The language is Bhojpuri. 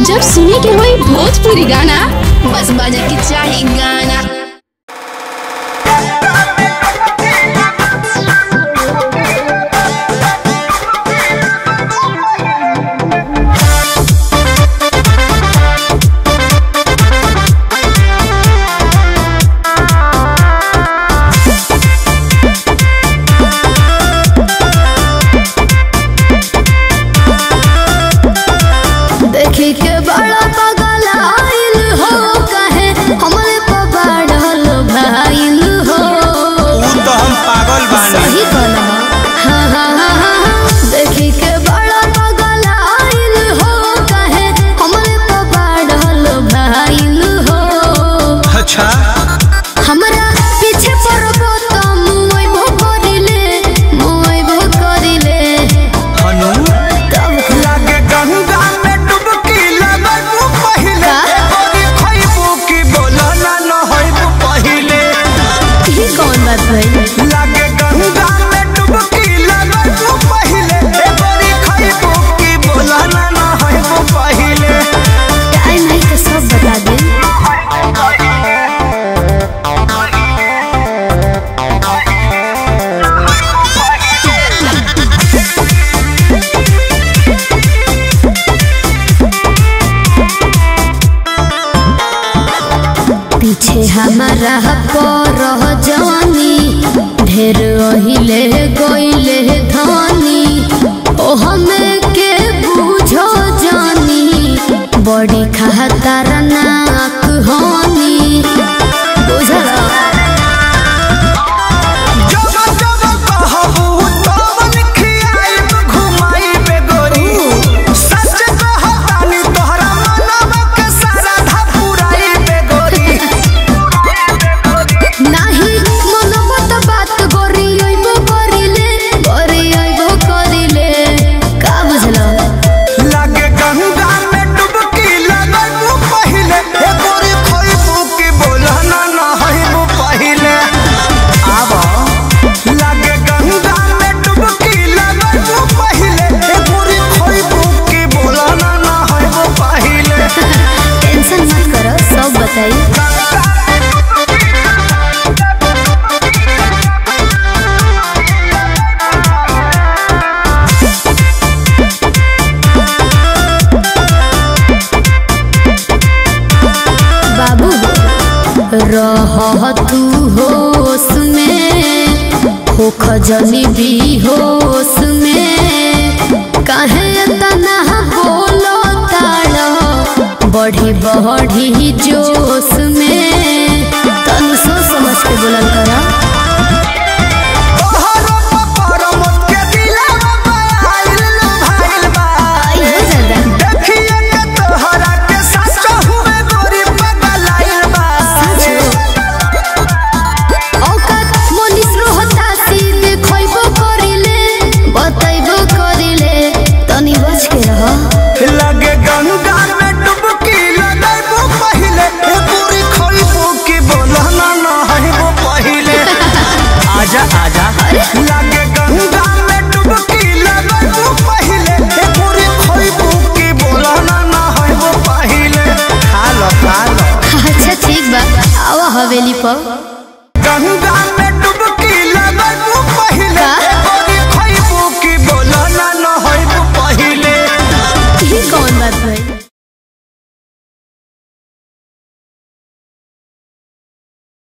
जब सुने के होई भोजपुरी गाना बस बजे के चाही गाना। पीछे हमारा पर जवानी ढेर ओहिले गोइले धनी ओ हमें के बुझो जानी बड़ी खहतर नाक होनी बुझला रह तू होश में हो खजनी भी होश में काहे तना बोलो ताड़ा बढ़ी बढ़ी जोश में तन सोच समझ के बोलल करा। लागे गंगा में डुबकी लगो पहिले ए पूरी खोइबू की बोला ना है वो पहिले खा लो। अच्छा ठीक बा आवा हवेली पर गंगा में डुबकी लगो पहिले ए पूरी खोइबू की बोला ना है वो पहिले। ये कौन बात भाई।